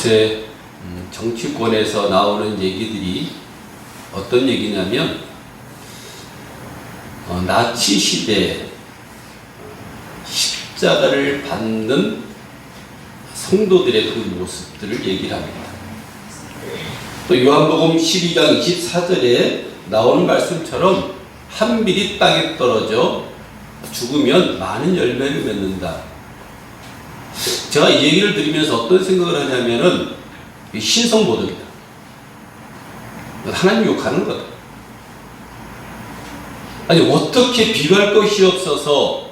요새 정치권에서 나오는 얘기들이 어떤 얘기냐면 나치 시대에 십자가를 받는 성도들의 그 모습들을 얘기를 합니다. 또 요한복음 12장 24절에 나오는 말씀처럼 한 밀이 땅에 떨어져 죽으면 많은 열매를 맺는다. 제가 이 얘기를 들으면서 어떤 생각을 하냐면은 신성모독이다. 하나님 욕하는 거다. 아니 어떻게 비교할 것이 없어서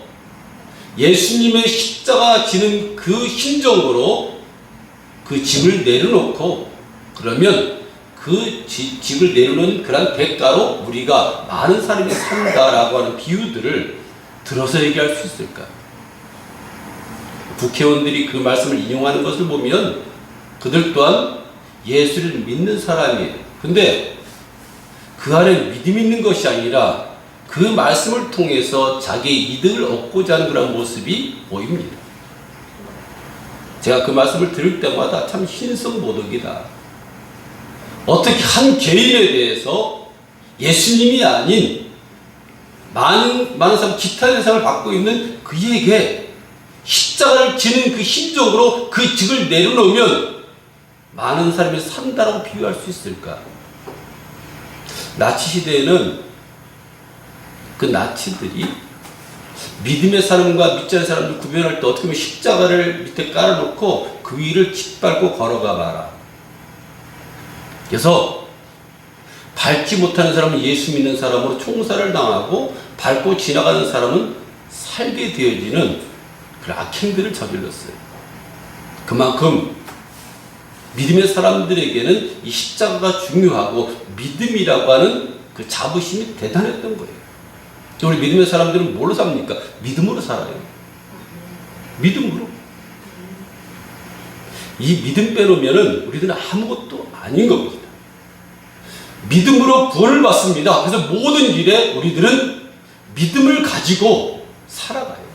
예수님의 십자가 지는 그 심정으로 그 짐을 내려놓고 그러면 그 짐을 내려놓은 그런 대가로 우리가 많은 사람이 산다라고 하는 비유들을 들어서 얘기할 수 있을까? 국회의원들이 그 말씀을 인용하는 것을 보면 그들 또한 예수를 믿는 사람이에요. 근데 그 안에 믿음이 있는 것이 아니라 그 말씀을 통해서 자기의 이득을 얻고자 하는 그런 모습이 보입니다. 제가 그 말씀을 들을 때마다 참 신성모독이다. 어떻게 한 개인에 대해서 예수님이 아닌 많은 사람 기타 대상을 받고 있는 그에게 십자가를 지는 그 심정으로 그 직을 내려놓으면 많은 사람이 산다라고 비유할 수 있을까? 나치 시대에는 그 나치들이 믿음의 사람과 믿지 않는 사람을 구별할 때 어떻게 보면 십자가를 밑에 깔아놓고 그 위를 짓밟고 걸어가 봐라. 그래서 밟지 못하는 사람은 예수 믿는 사람으로 총살을 당하고 밟고 지나가는 사람은 살게 되어지는 그런 악행들을 저질렀어요. 그만큼 믿음의 사람들에게는 이 십자가가 중요하고 믿음이라고 하는 그 자부심이 대단했던 거예요. 우리 믿음의 사람들은 뭘로 삽니까? 믿음으로 살아요. 믿음으로. 이 믿음 빼놓으면은 우리들은 아무것도 아닌 겁니다. 믿음으로 구원을 받습니다. 그래서 모든 일에 우리들은 믿음을 가지고 살아가요.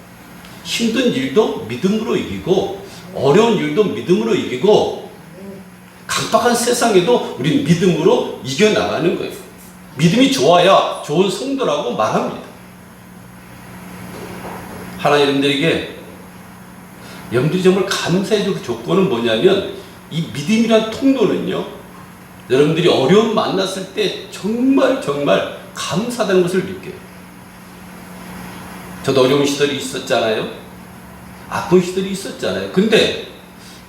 힘든 일도 믿음으로 이기고 어려운 일도 믿음으로 이기고 각박한 세상에도 우리는 믿음으로 이겨나가는 거예요. 믿음이 좋아야 좋은 성도라고 말합니다. 하나님 여러분들에게 여러분들이 정말 감사해야 될 조건은 뭐냐면 이 믿음이란 통로는요, 여러분들이 어려움 만났을 때 정말 감사하다는 것을 느껴요. 저도 어려운 시절이 있었잖아요. 아픈 시절이 있었잖아요. 근데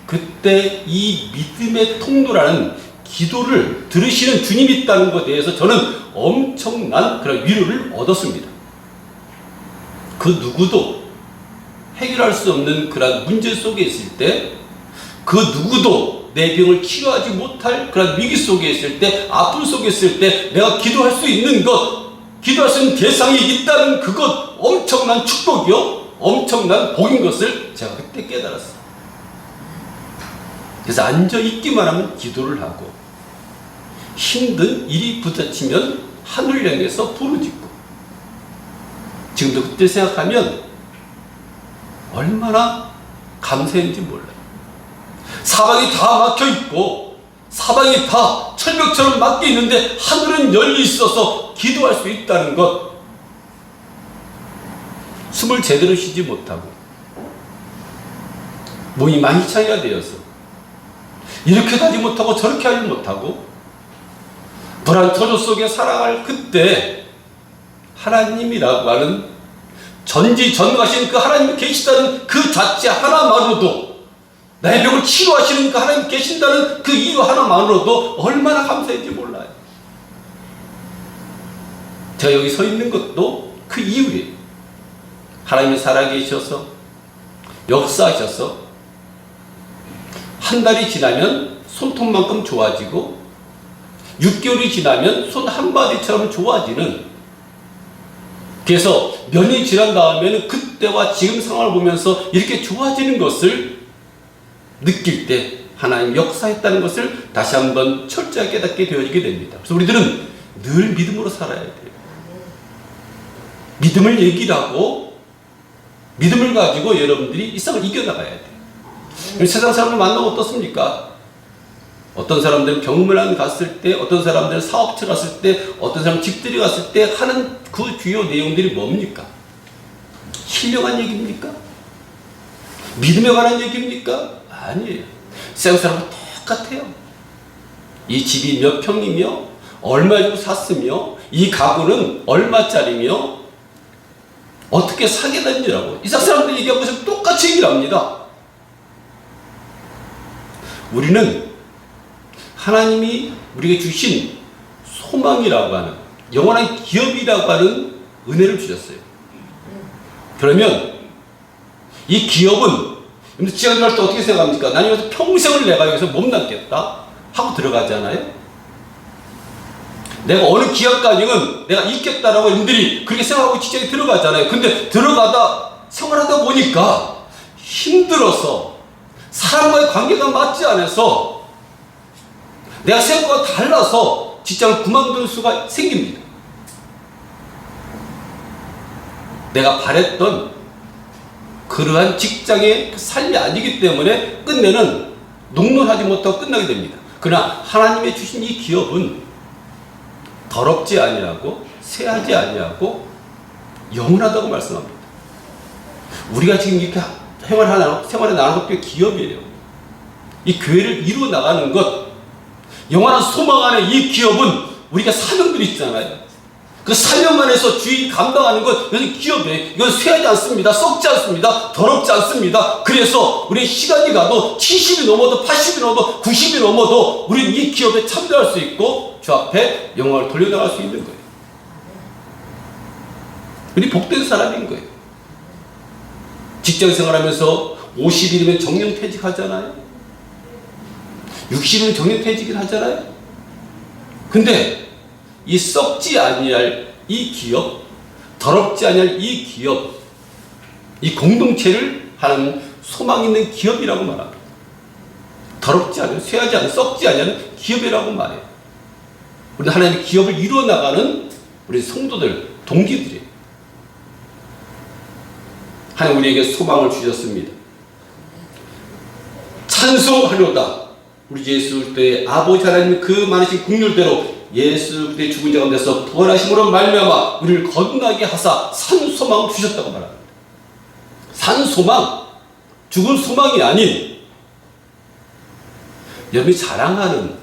그때 이 믿음의 통로라는 기도를 들으시는 주님이 있다는 것에 대해서 저는 엄청난 그런 위로를 얻었습니다. 그 누구도 해결할 수 없는 그런 문제 속에 있을 때, 그 누구도 내 병을 치료하지 못할 그런 위기 속에 있을 때, 아픔 속에 있을 때 내가 기도할 수 있는 것, 기도할 수 있는 대상이 있다는 그것, 엄청난 축복이요, 엄청난 복인 것을 제가 그때 깨달았어요. 그래서 앉아있기만 하면 기도를 하고 힘든 일이 부딪히면 하늘 향해서 부르짖고, 지금도 그때 생각하면 얼마나 감사했는지 몰라요. 사방이 다 막혀있고 사방이 다 철벽처럼 막혀 있는데 하늘은 열려 있어서 기도할 수 있다는 것, 숨을 제대로 쉬지 못하고 몸이 많이 차이가 되어서 이렇게 하지 못하고 저렇게 하지 못하고 불안 터조 속에 살아갈 그때 하나님이라고 하는 전지전능하신 그 하나님이 계시다는 그 자체 하나만으로도, 나의 병을 치료하시는 그 하나님 계신다는 그 이유 하나만으로도 얼마나 감사한지 몰라요. 제가 여기 서 있는 것도 그 이유예요. 하나님이 살아계셔서 역사하셔서 한 달이 지나면 손톱만큼 좋아지고 6개월이 지나면 손 한마디처럼 좋아지는, 그래서 몇 년이 지난 다음에는 그때와 지금 상황을 보면서 이렇게 좋아지는 것을 느낄 때 하나님 역사했다는 것을 다시 한번 철저하게 깨닫게 되어지게 됩니다. 그래서 우리들은 늘 믿음으로 살아야 돼요. 믿음을 얘기를 하고 믿음을 가지고 여러분들이 이 세상을 이겨나가야 돼요. 세상 사람을 만나면 어떻습니까? 어떤 사람들은 병문안 갔을 때, 어떤 사람들은 사업체 갔을 때, 어떤 사람은 집들이 갔을 때 하는 그 주요 내용들이 뭡니까? 신령한 얘기입니까? 믿음에 관한 얘기입니까? 아니에요. 세상 사람은 똑같아요. 이 집이 몇 평이며, 얼마 주고 샀으며, 이 가구는 얼마짜리며, 어떻게 사게 됐느라고. 이상 사람들 얘기하고 있으면 똑같이 얘기를 합니다. 우리는 하나님이 우리에게 주신 소망이라고 하는, 영원한 기업이라고 하는 은혜를 주셨어요. 그러면 이 기업은 지하 들어갈 때 어떻게 생각합니까? 나는 여기서 평생을 내가 여기서 몸담겠다 하고 들어가잖아요. 내가 어느 기업가직은 내가 있겠다라고 여러분들이 그렇게 생각하고 직장에 들어가잖아요. 근데 들어가다 생활하다 보니까 힘들어서 사람과의 관계가 맞지 않아서 내가 생각과 달라서 직장을 그만둘 수가 생깁니다. 내가 바랬던 그러한 직장의 삶이 아니기 때문에 끝내는 농론하지 못하고 끝나게 됩니다. 그러나 하나님의 주신 이 기업은 더럽지 아니하고 쇠하지 아니하고 영원하다고 말씀합니다. 우리가 지금 이렇게 생활에 나가는 것도 기업이에요. 이 교회를 이루어 나가는 것, 영원한 소망 안에 이 기업은 우리가 사명들이 있잖아요. 그 사명 안에서 주인 감당하는 것, 이것은 기업이에요. 이건 쇠하지 않습니다. 썩지 않습니다. 더럽지 않습니다. 그래서 우리 시간이 가도 70이 넘어도 80이 넘어도 90이 넘어도 우리는 이 기업에 참여할 수 있고 주 앞에 영광을 돌려나갈 수 있는 거예요. 우리 복된 사람인 거예요. 직장 생활하면서 50일이면 정년퇴직 하잖아요. 60일은 정년퇴직을 하잖아요. 근데 이 썩지 아니할 이 기업, 더럽지 아니할 이 기업, 이 공동체를 하는 소망 있는 기업이라고 말합니다. 더럽지 않은, 쇠하지 않은, 썩지 않은 기업이라고 말해요. 우리 하나님의 기업을 이루어 나가는 우리 성도들, 동기들이에요. 하나님 우리에게 소망을 주셨습니다. 찬송하려다. 우리 예수 그리스도의 아버지 하나님 그 많으신 긍휼대로 예수 그리스도의 죽은 자 가운데서 부활하심으로 말미암아 우리를 거듭나게 하사 산 소망을 주셨다고 말합니다. 산 소망, 죽은 소망이 아닌 여러분이 자랑하는,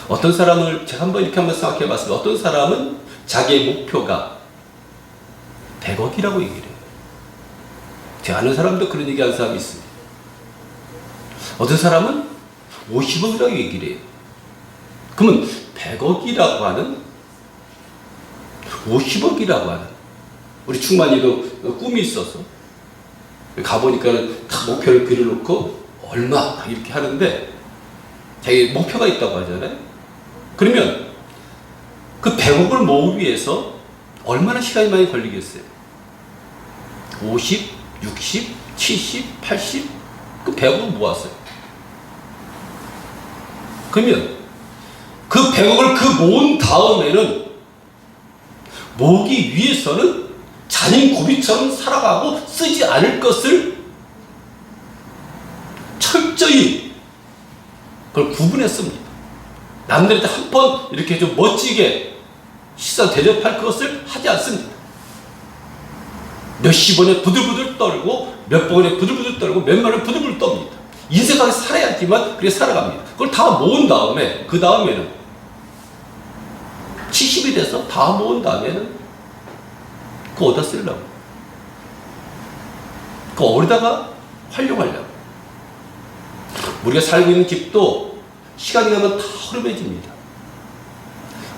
어떤 사람을 제가 이렇게 한번 생각해 봤습니다. 어떤 사람은 자기의 목표가 100억이라고 얘기를 해요. 제가 아는 사람도 그런 얘기하는 사람이 있습니다. 어떤 사람은 50억이라고 얘기를 해요. 그러면 100억이라고 하는, 50억이라고 하는, 우리 충만이도 꿈이 있어서 가보니까는 다 목표를 그려놓고 얼마 이렇게 하는데 자기 목표가 있다고 하잖아요. 그러면 그 100억을 모으기 위해서 얼마나 시간이 많이 걸리겠어요? 50, 60, 70, 80, 그 100억을 모았어요. 그러면 그 100억을 그 모은 다음에는 모으기 위해서는 잔인 고비처럼 살아가고 쓰지 않을 것을 철저히 그걸 구분했습니다. 남들한테 한 번 이렇게 좀 멋지게 시선 대접할 것을 하지 않습니다. 몇십 원에 부들부들 떨고 몇 번에 부들부들 떨고 몇만 원에 부들부들 떱니다. 인생하게 살아야지만 그렇게 살아갑니다. 그걸 다 모은 다음에 그 다음에는 70이 돼서 다 모은 다음에는 그거 어디다 쓰려고? 그거 어디다가 활용하려고? 우리가 살고 있는 집도 시간이 가면 다 허름해집니다.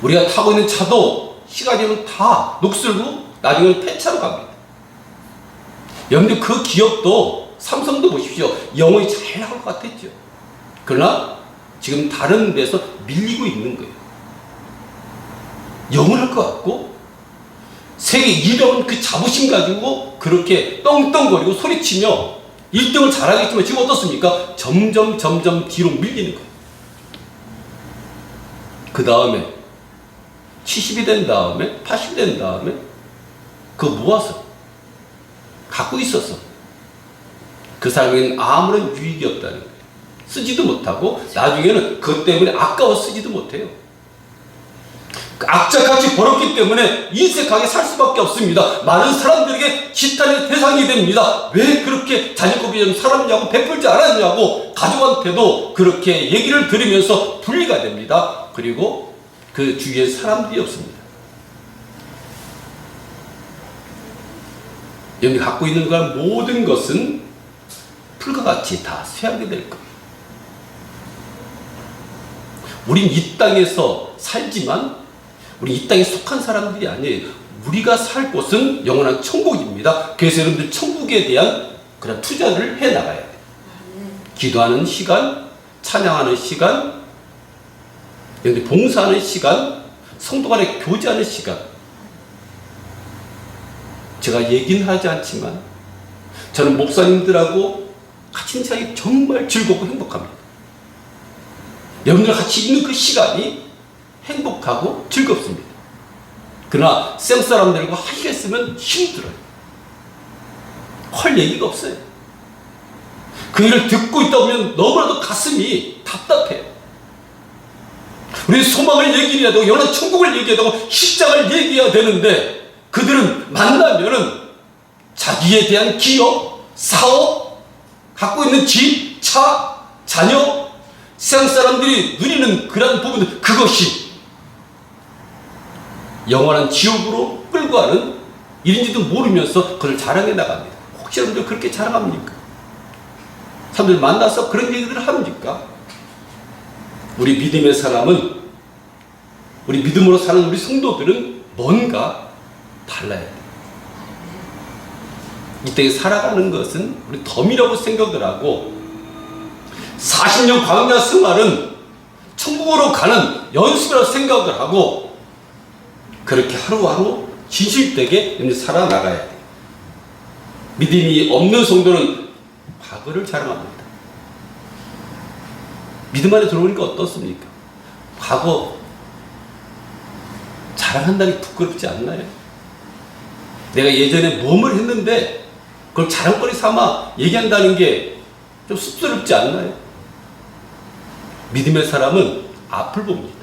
우리가 타고 있는 차도 시간이 가면 다 녹슬고 나중에는 폐차로 갑니다. 여러분들 그 기업도 삼성도 보십시오. 영업이 잘 나갈 것 같았죠. 그러나 지금 다른 데서 밀리고 있는 거예요. 영원할 것 같고 세계 1위라는 그 자부심 가지고 그렇게 떵떵거리고 소리치며 1등을 잘하겠지만 지금 어떻습니까? 점점 뒤로 밀리는 거예요. 그 다음에 70이 된 다음에 80이 된 다음에 그거 모아서 갖고 있어서 그 사람에게는 아무런 유익이 없다는 거예요. 쓰지도 못하고 나중에는 그것 때문에 아까워 쓰지도 못해요. 악착같이 벌었기 때문에 인색하게 살 수밖에 없습니다. 많은 사람들에게 지탄의 대상이 됩니다. 왜 그렇게 자질구레 좀 살았냐고, 베풀지 않았냐고 가족한테도 그렇게 얘기를 들으면서 분리가 됩니다. 그리고 그 주위에 사람들이 없습니다. 여러분이 갖고 있는 걸 모든 것은 풀과 같이 다 쇠하게 될 겁니다. 우린 이 땅에서 살지만 우리 이 땅에 속한 사람들이 아니에요. 우리가 살 곳은 영원한 천국입니다. 그래서 여러분들 천국에 대한 그런 투자를 해 나가야 돼요. 기도하는 시간, 찬양하는 시간, 여러분들 봉사하는 시간, 성도 간에 교제하는 시간. 제가 얘기는 하지 않지만 저는 목사님들하고 같이 있는 시간이 정말 즐겁고 행복합니다. 여러분들 같이 있는 그 시간이 행복하고 즐겁습니다. 그러나 쌤 사람들과 하겠으면 힘들어요. 할 얘기가 없어요. 그 일을 듣고 있다 보면 너무나도 가슴이 답답해요. 우리 소망을 얘기해야 되고 영원한 천국을 얘기해야 되고 십자가를 얘기해야 되는데 그들은 만나면은 자기에 대한 기업, 사업, 갖고 있는 집, 차, 자녀, 세상 사람들이 누리는 그런 부분들, 그것이 영원한 지옥으로 끌고 가는 일인지도 모르면서 그걸 자랑해 나갑니다. 혹시 여러분들 그렇게 자랑합니까? 사람들 만나서 그런 얘기들을 합니까? 우리 믿음의 사람은, 우리 믿음으로 사는 우리 성도들은 뭔가 달라야 돼요. 이 땅에 살아가는 것은 우리 덤이라고 생각을 하고 40년 광야 생활은 천국으로 가는 연습이라고 생각을 하고 그렇게 하루하루 진실되게 살아나가야 돼요. 믿음이 없는 성도는 과거를 자랑합니다. 믿음 안에 들어오니까 어떻습니까? 과거 자랑한다니 부끄럽지 않나요? 내가 예전에 뭐뭘 했는데 그걸 자랑거리 삼아 얘기한다는 게 좀 쑥스럽지 않나요? 믿음의 사람은 앞을 봅니다.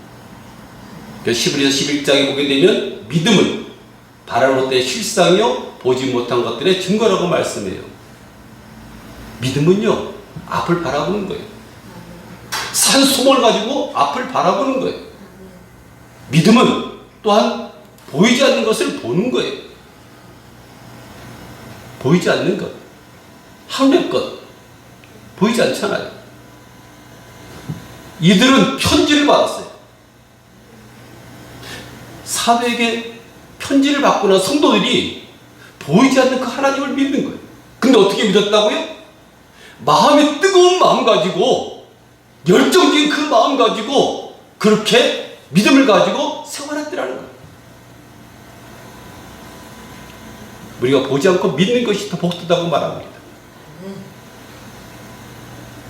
히브리서 11장에 보게 되면 믿음은 바라볼 때 실상이요 보지 못한 것들의 증거라고 말씀해요. 믿음은요 앞을 바라보는 거예요. 산 소망을 가지고 앞을 바라보는 거예요. 믿음은 또한 보이지 않는 것을 보는 거예요. 보이지 않는 것, 하늘의 것 보이지 않잖아요. 이들은 편지를 받았어요. 사도에게 편지를 받고 난 성도들이 보이지 않는 그 하나님을 믿는 거예요. 근데 어떻게 믿었다고요? 마음이 뜨거운 마음 가지고, 열정적인 그 마음 가지고 그렇게 믿음을 가지고 생활했더라는 거예요. 우리가 보지 않고 믿는 것이 더 복되다고 말합니다.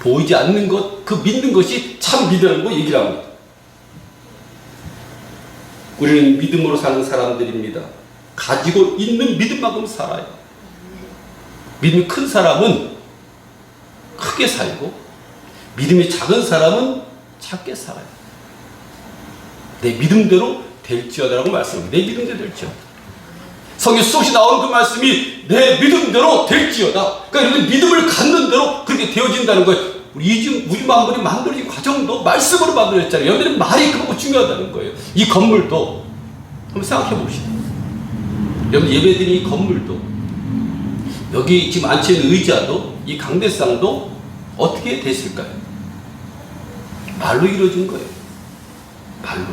보이지 않는 것, 그 믿는 것이 참 믿음이라고 얘기를 합니다. 우리는 믿음으로 사는 사람들입니다. 가지고 있는 믿음만큼 살아요. 믿음이 큰 사람은 크게 살고 믿음이 작은 사람은 작게 살아요. 내 믿음대로 될지어다라고 말씀합니다. 내 믿음대로 될지어다. 성경 수없이 나오는 그 말씀이 내 믿음대로 될지어다. 그러니까 여러분 믿음을 갖는 대로 그렇게 되어진다는 거예요. 우리 만물이 만들어진 과정도 말씀으로 만들어졌잖아요. 여러분들의 말이 그거 중요하다는 거예요. 이 건물도 한번 생각해 봅시다. 여러분 예배드린 이 건물도, 여기 지금 앉혀있는 의자도, 이 강대상도 어떻게 됐을까요? 말로 이루어진 거예요. 말로.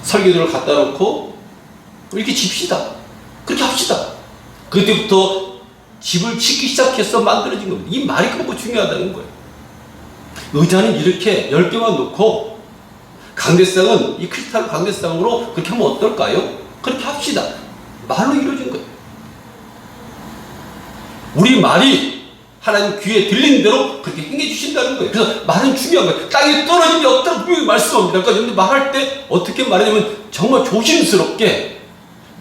설계도를 갖다 놓고 이렇게 집시다. 그렇게 합시다. 그때부터 집을 짓기 시작해서 만들어진 겁니다. 이 말이 그렇고 중요하다는 거예요. 의자는 이렇게 10개만 놓고 강대상은 이 크리스탈 강대상으로 그렇게 하면 어떨까요? 그렇게 합시다. 말로 이루어진 거예요. 우리 말이 하나님 귀에 들리는 대로 그렇게 행해 주신다는 거예요. 그래서 말은 중요한 거예요. 땅에 떨어진 게 없다고 분명히 말씀합니다. 그러니까 여러분들 말할 때 어떻게 말하냐면 정말 조심스럽게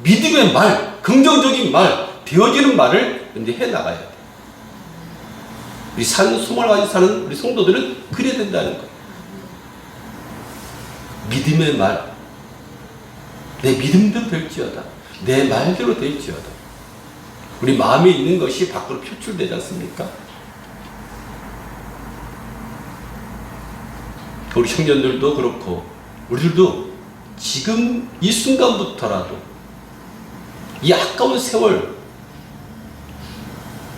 믿음의 말, 긍정적인 말, 되어지는 말을 해 나가야 돼요. 우리 산 소망을 가지고 사는 우리 성도들은 그래야 된다는 거예요. 믿음의 말, 내 믿음대로 될지어다, 내 말대로 될지어다. 우리 마음에 있는 것이 밖으로 표출되지 않습니까? 우리 청년들도 그렇고 우리들도 지금 이 순간부터라도 이 아까운 세월,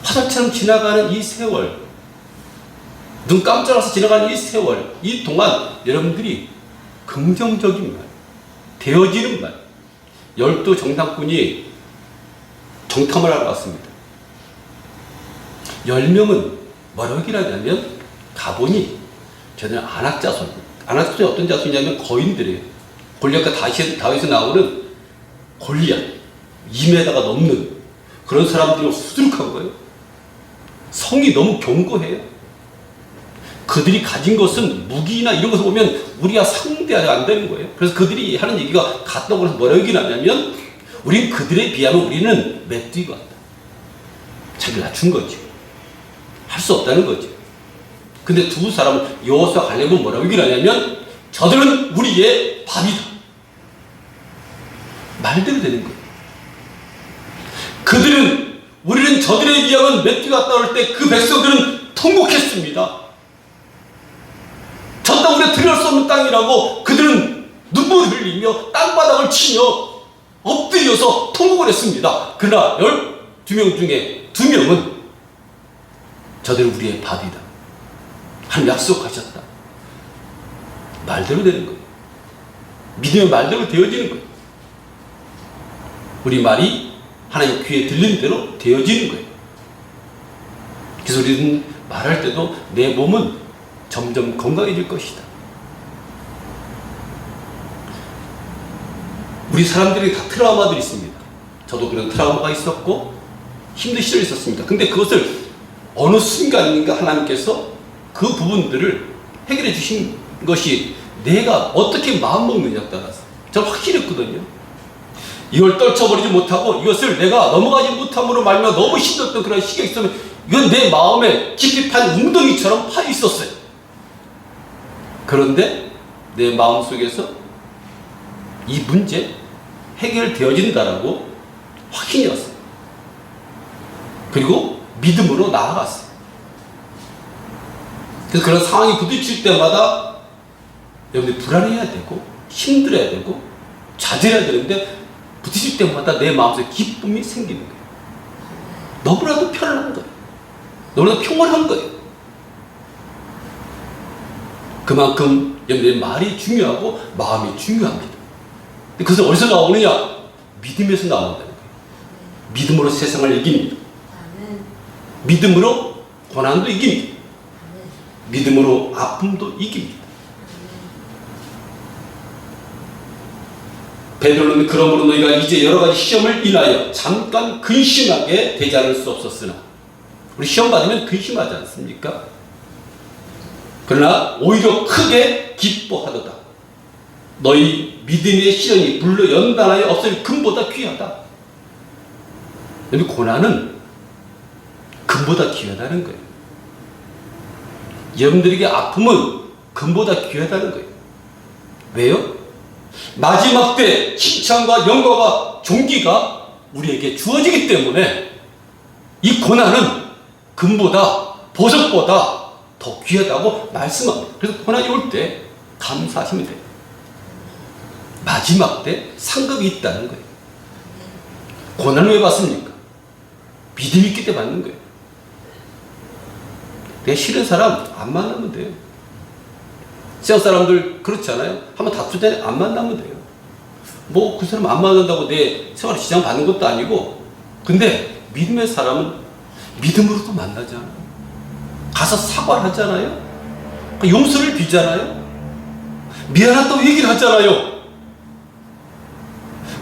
화살처럼 지나가는 이 세월, 눈 깜짝해서 지나가는 이 세월, 이 동안 여러분들이 긍정적인 말, 되어지는 말, 12정탐꾼이 정탐을 하러 갔습니다. 10명은 뭐라고 얘기를 하냐면, 가보니 저는 안악자손, 안악자손이 어떤 자손이냐면 거인들이에요. 골리앗과 다윗에서 나오는 골리앗, 2m가 넘는 그런 사람들이 후들룩한 거예요. 성이 너무 견고해요. 그들이 가진 것은 무기나 이런 것을 보면 우리가 상대가 안 되는 거예요. 그래서 그들이 하는 얘기가 같다고 해서 뭐라고 얘기를 하냐면, 우린 그들에 비하면 우리는 메뚜기 같다. 자기를 낮춘 거지. 할 수 없다는 거지. 근데 두 사람은 여호수아 갈렙은 뭐라고 얘기를 하냐면, 저들은 우리의 밥이다. 말대로 되는 거예요. 그들은, 우리는 저들에 비하면 메뚜기 같다고 할 때 그 백성들은 통곡했습니다. 저 땅 우리가 들여올 수 없는 땅이라고 그들은 눈물을 흘리며 땅바닥을 치며 엎드려서 통곡을 했습니다. 그러나 12명 중에 2명은 저들은 우리의 밥이다. 하나님 약속하셨다. 말대로 되는 거예요. 믿음의 말대로 되어지는 거예요. 우리 말이 하나님 귀에 들리는 대로 되어지는 거예요. 그래서 우리는 말할 때도 내 몸은 점점 건강해질 것이다. 우리 사람들이 다 트라우마들이 있습니다. 저도 그런 트라우마가 있었고 힘든 시절이 있었습니다. 근데 그것을 어느 순간인가 하나님께서 그 부분들을 해결해 주신 것이 내가 어떻게 마음먹느냐에 따라서 저는 확실했거든요. 이걸 떨쳐버리지 못하고 이것을 내가 넘어가지 못함으로 말미암아 너무 힘들었던 그런 시기가 있으면 이건 내 마음에 깊이 판 웅덩이처럼 파 있었어요. 그런데 내 마음속에서 이 문제 해결되어진다라고 확신이 왔어요. 그리고 믿음으로 나아갔어요. 그래서 그런 상황이 부딪힐 때마다 여러분들 불안해야 되고 힘들어야 되고 좌절해야 되는데, 부딪힐 때마다 내 마음속에 기쁨이 생기는 거예요. 너무나도 편안한 거예요. 너무나도 평온한 거예요. 그만큼 여러분들의 말이 중요하고 마음이 중요합니다. 그것은 어디서 나오느냐? 믿음에서 나온다는 거예요. 믿음으로 세상을 이깁니다. 믿음으로 고난도 이깁니다. 믿음으로 아픔도 이깁니다. 베드로는 그러므로 너희가 이제 여러 가지 시험을 인하여 잠깐 근심하게 되지 않을 수 없었으나, 우리 시험 받으면 근심하지 않습니까? 그러나 오히려 크게 기뻐하도다. 너희 믿음의 시련이 불로 연단하여 없을 금보다 귀하다. 여기 고난은 금보다 귀하다는 거예요. 여러분들에게 아픔은 금보다 귀하다는 거예요. 왜요? 마지막 때 칭찬과 영광과 존귀가 우리에게 주어지기 때문에 이 고난은 금보다, 보석보다 더 귀하다고 말씀합니다. 그래서 고난이 올 때 감사하시면 돼요. 마지막 때 상급이 있다는 거예요. 고난을 왜 받습니까? 믿음이 있기 때문에 받는 거예요. 내 싫은 사람 안 만나면 돼요. 세상 사람들 그렇지 않아요? 한번 다투자니 안 만나면 돼요. 뭐 그 사람 안 만난다고 내 생활에 지장 받는 것도 아니고, 근데 믿음의 사람은 믿음으로도 만나잖아요. 가서 사과를 하잖아요. 용서를 비잖아요. 미안하다고 얘기를 하잖아요.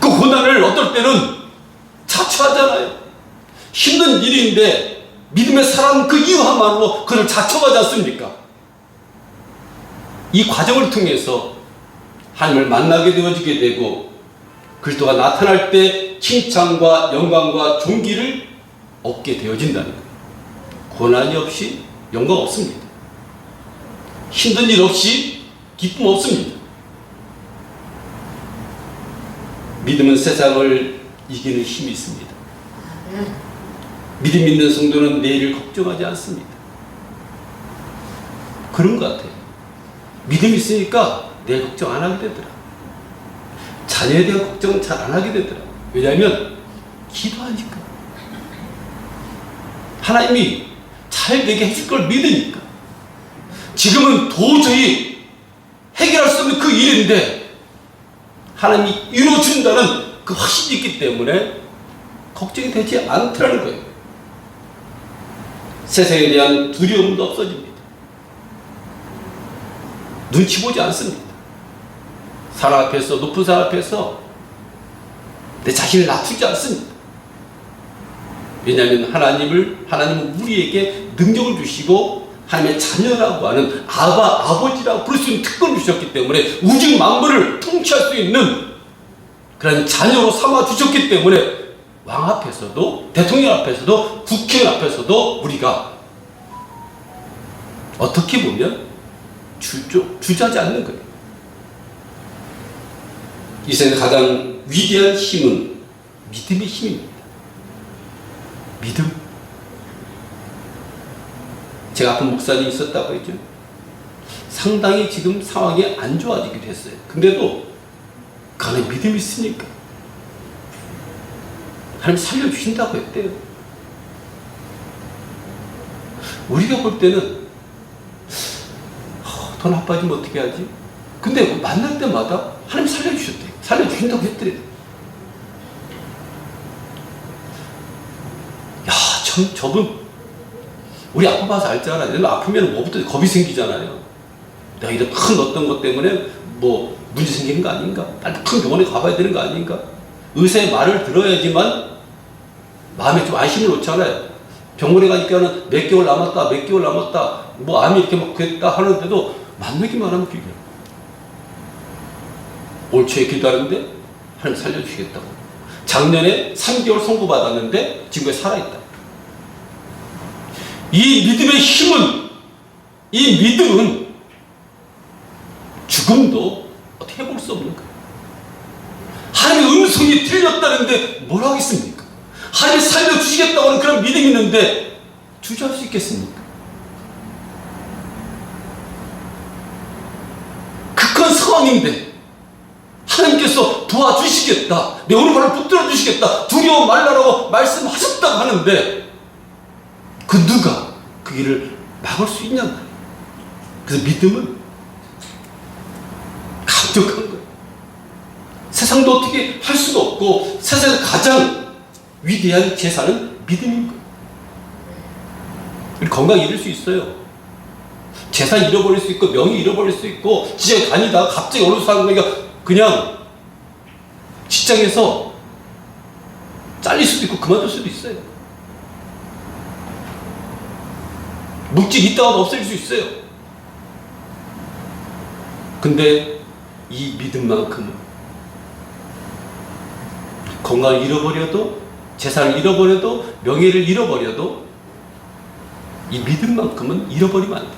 그 고난을 어떨 때는 자처하잖아요. 힘든 일인데 믿음의 사람 그 이유 한만으로 그를 자처하지 않습니까? 이 과정을 통해서 하나님을 만나게 되어지게 되고, 그리스도가 나타날 때 칭찬과 영광과 존귀를 얻게 되어진다는 거예요. 고난이 없이 영광 없습니다. 힘든 일 없이 기쁨 없습니다. 믿음은 세상을 이기는 힘이 있습니다. 믿음 있는 성도는 내일을 걱정하지 않습니다. 그런 것 같아요. 믿음이 있으니까 내일 걱정 안 하게 되더라. 자녀에 대한 걱정은 잘 안 하게 되더라. 왜냐하면 기도하니까. 하나님이 잘 되게 해줄 걸 믿으니까. 지금은 도저히 해결할 수 없는 그 일인데 하나님이 이루어준다는 그 확신이 있기 때문에 걱정이 되지 않더라는 거예요. 세상에 대한 두려움도 없어집니다. 눈치 보지 않습니다. 사람 앞에서, 높은 사람 앞에서 내 자신을 낮추지 않습니다. 왜냐하면 하나님은 우리에게 능력을 주시고 하나님의 자녀라고 하는 아버지라고 부를 수 있는 특권을 주셨기 때문에 우주 만물을 통치할 수 있는 그런 자녀로 삼아 주셨기 때문에 왕 앞에서도, 대통령 앞에서도, 국회의원 앞에서도 우리가 어떻게 보면 주저하지 않는 거예요. 이 세상에 가장 위대한 힘은 믿음의 힘입니다. 믿음. 제가 아픈 목사님이 있었다고 했죠. 상당히 지금 상황이 안 좋아지게 됐어요. 근데도 그 안에 믿음이 있으니까 하나님 살려주신다고 했대요. 우리가 볼 때는 더 나빠지면 어떻게 하지? 근데 만날 때마다 하나님 살려주셨대요. 살려주신다고 했더래요. 야, 저분 우리 아파 봐서 알잖아요. 내가 아프면 뭐부터 겁이 생기잖아요. 내가 이런 큰 어떤 것 때문에 뭐 문제 생기는 거 아닌가? 빨리 큰 병원에 가봐야 되는 거 아닌가? 의사의 말을 들어야지만 마음에 좀 안심을 놓잖아요. 병원에 가니까는 몇 개월 남았다, 뭐 암이 이렇게 막 됐다 하는데도 만나기만 하면 기도해요. 올 초에 기도하는데 하나님 살려주시겠다고. 작년에 3개월 선고받았는데 지금까지 살아있다. 이 믿음의 힘은, 이 믿음은 죽음도 어떻게 해볼 수 없는 거예요. 하나님의 음성이 들렸다는데 뭘 하겠습니까? 하나님이 살려주시겠다고 하는 그런 믿음이 있는데 주저할 수 있겠습니까? 극한 상황인데 하나님께서 도와주시겠다, 내 오른발을 붙들어 주시겠다, 두려워 말라라고 말씀하셨다고 하는데 그 누가 그 길을 막을 수 있냐 말이에요. 그래서 믿음은 강력한 거예요. 세상도 어떻게 할 수가 없고 세상에서 가장 위대한 재산은 믿음인 거예요. 우리 건강 잃을 수 있어요. 재산 잃어버릴 수 있고 명예 잃어버릴 수 있고 지역에 다니다가 갑자기 어느 사람에게 그냥 직장에서 잘릴 수도 있고 그만둘 수도 있어요. 물질이 있다가도 없어질 수 있어요. 근데 이 믿음만큼은 건강을 잃어버려도, 재산을 잃어버려도, 명예를 잃어버려도 이 믿음만큼은 잃어버리면 안 돼요.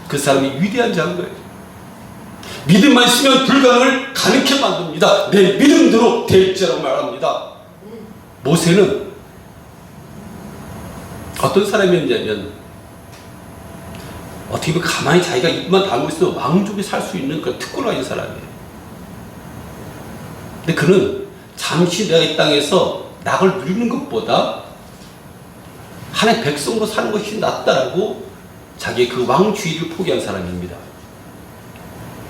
그 사람이 위대한 자인 거예요. 믿음만 있으면 불가능을 가능케 만듭니다. 내 믿음대로 될지라고 말합니다. 모세는 어떤 사람이었냐면 어떻게 보면 가만히 자기가 입만 다물고 있어 왕족이 살 수 있는 그런 특권을 가진 사람이에요. 근데 그는 잠시 내가 이 땅에서 낙을 누리는 것보다 하나님의 백성으로 사는 것이 낫다라고 자기의 그 왕주의를 포기한 사람입니다.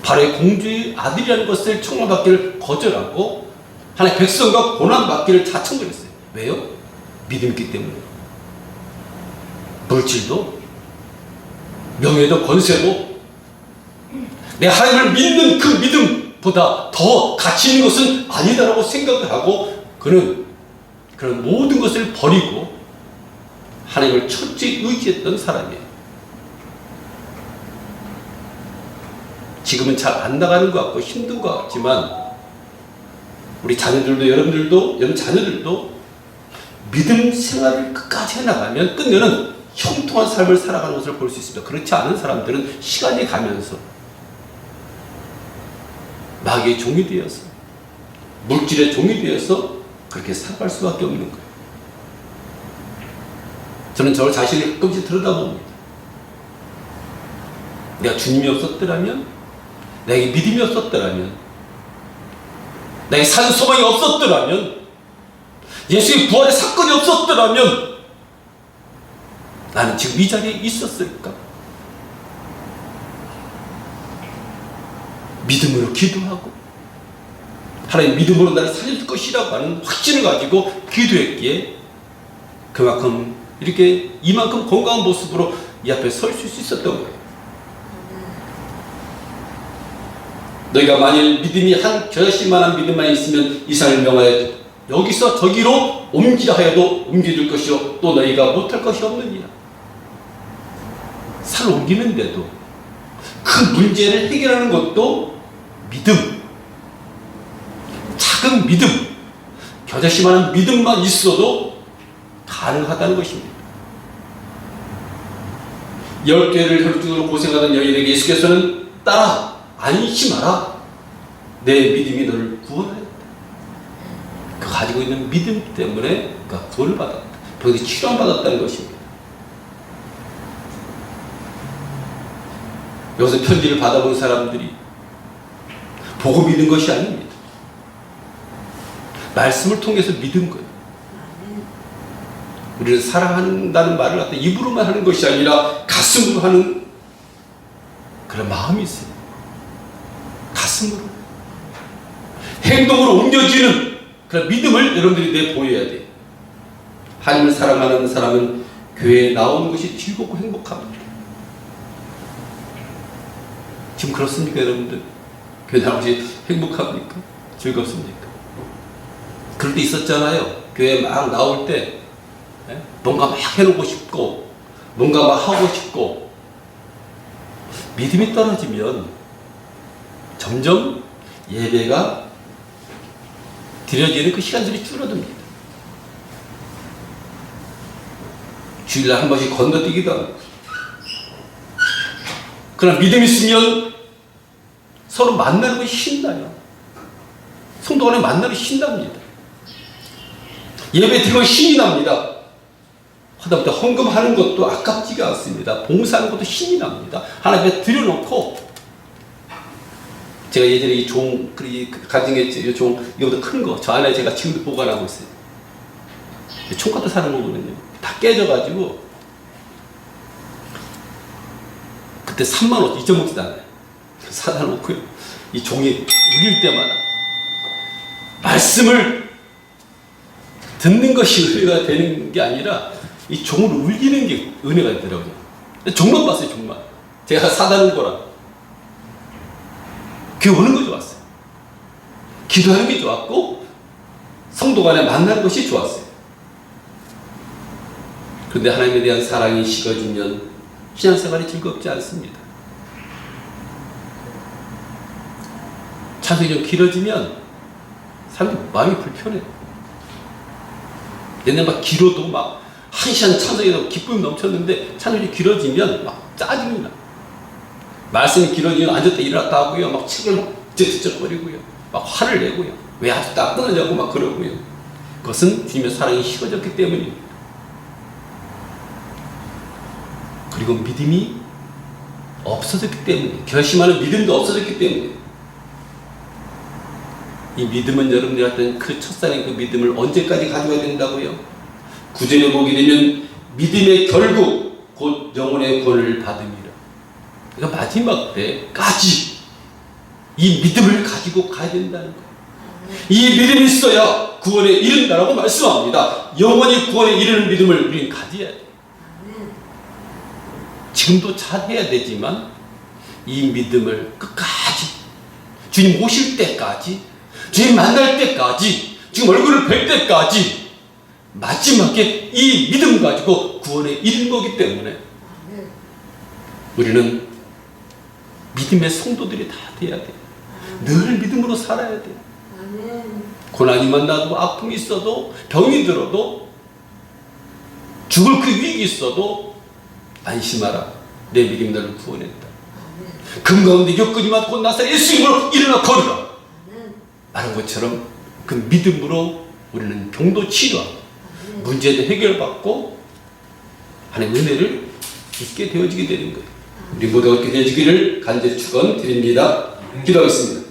바로의 공주의 아들이라는 것을 청론받기를 거절하고 하나님의 백성과 고난받기를 자청했어요. 왜요? 믿음이 있기 때문에. 물질도 명예도 권세도 내 하나님을 믿는 그 믿음보다 더 가치 있는 것은 아니다라고 생각을 하고 그는 그런 모든 것을 버리고 하나님을 철저히 의지했던 사람이에요. 지금은 잘 안 나가는 것 같고 힘든 것 같지만 우리 자녀들도 여러분 자녀들도 믿음 생활을 끝까지 해나가면 끝내는 형통한 삶을 살아가는 것을 볼 수 있습니다. 그렇지 않은 사람들은 시간이 가면서 마귀의 종이 되어서, 물질의 종이 되어서 그렇게 살아갈 수밖에 없는 거예요. 저는 저 자신을 가끔씩 들여다봅니다. 내가 주님이 없었더라면, 내게 믿음이 없었더라면, 내게 산 소망이 없었더라면, 예수의 부활의 사건이 없었더라면 나는 지금 이 자리에 있었을까? 믿음으로 기도하고 하나님 믿음으로 나를 살릴 것이라고 하는 확신을 가지고 기도했기에 그만큼 이렇게 이만큼 건강한 모습으로 이 앞에 설 수 있었던 거예요. 너희가 만일 믿음이 한 겨자씨만한 믿음만 있으면 이상을 명하여 여기서 저기로 옮기라 하여도 옮겨줄 것이요 또 너희가 못할 것이 없느니라. 살 옮기는데도 그 문제를 해결하는 것도 믿음, 작은 믿음, 겨자씨만한 믿음만 있어도 가능하다는 것입니다. 12해를 혈증으로 고생하던 여인에게 예수께서는 따라 안심하라, 내 믿음이 너를 구원하였다. 그 가지고 있는 믿음 때문에 그가 구원을 받았다. 병이 치료받았다는 것입니다. 여기서 편지를 받아본 사람들이 보고 믿은 것이 아닙니다. 말씀을 통해서 믿은 거예요. 우리는 사랑한다는 말을 갖다 입으로만 하는 것이 아니라 가슴으로 하는 그런 마음이 있어요. 가슴으로 행동으로 옮겨지는 그런 믿음을 여러분들이 내보여야 돼요. 하나님을 사랑하는 사람은 교회에 나오는 것이 즐겁고 행복합니다. 지금 그렇습니까 여러분들? 교회 나오는 것이 행복합니까? 즐겁습니까? 그럴 때 있었잖아요. 교회 막 나올 때 뭔가 막 해놓고 싶고 뭔가 막 하고 싶고 믿음이 떨어지면 점점 예배가 드려지는 그 시간들이 줄어듭니다. 주일날 한 번씩 건너뛰기도 하고. 그러나 믿음이 있으면 서로 만나는 것이 신나요. 성도 간에 만나는 것이 신납니다. 예배 들어가면 신이 납니다. 하다못해 헌금하는 것도 아깝지가 않습니다. 봉사하는 것도 신이 납니다. 하나님 앞에 들여놓고, 제가 예전에 이 종, 가정했죠. 이 종, 이거보다 큰 거, 저 안에 제가 지금도 보관하고 있어요. 총같은 사는 거거든요. 다 깨져가지고, 그때 3만 5천, 잊어먹지도 않아요. 사다 놓고요. 이 종이 울릴 때마다, 말씀을 듣는 것이 은혜가 되는 게 아니라, 이 종을 울리는 게 은혜가 되더라고요. 종만 봤어요, 종만. 제가 사다 놓은 거라. 교회 오는 거 좋았어요. 기도하는 게 좋았고, 성도 간에 만나는 것이 좋았어요. 그런데 하나님에 대한 사랑이 식어지면 신앙생활이 즐겁지 않습니다. 찬송이 좀 길어지면 사람들이 마음이 불편해요. 옛날 막 길어도 막 1시간 찬송에도 기쁨이 넘쳤는데 찬송이 길어지면 막 짜증이 나. 말씀이 길어지면 앉았다 일어났다 하고요. 막 책을 막 쯧쯧거리고요. 막 화를 내고요. 왜 아직도 안 끊어냐고 막 그러고요. 그것은 주님의 사랑이 식어졌기 때문입니다. 그리고 믿음이 없어졌기 때문에, 결심하는 믿음도 없어졌기 때문에, 이 믿음은 여러분들이 했던 그 첫사랑의 그 믿음을 언제까지 가져야 된다고요? 9절에 보게 되면 믿음의 결국 곧 영혼의 구원을 받음이라. 그러니까 마지막 때까지 이 믿음을 가지고 가야 된다는 거예요. 이 믿음이 있어야 구원에 이른다라고 말씀합니다. 영원히 구원에 이르는 믿음을 우리는 가져야 돼요. 지금도 잘 해야 되지만 이 믿음을 끝까지, 주님 오실 때까지, 주님 만날 때까지, 지금 얼굴을 뵐 때까지 마지막에 이 믿음 가지고 구원에 이른 거기 때문에 우리는 믿음의 성도들이 다 돼야 돼요. 늘 믿음으로 살아야 돼요. 고난이 만나도, 아픔이 있어도, 병이 들어도, 죽을 그 위기 있어도 안심하라. 내 믿음이 너를 구원했다. 금 가운데 여건이 많고 나사렛 예수 이름으로 일어나 걸으라. 말한 것처럼 그 믿음으로 우리는 병도 치료하고 문제도 해결받고 하나님의 은혜를 있게 되어지게 되는 거예요. 우리 모두가 그렇게 되어지기를 간절히 축원드립니다. 기도하겠습니다.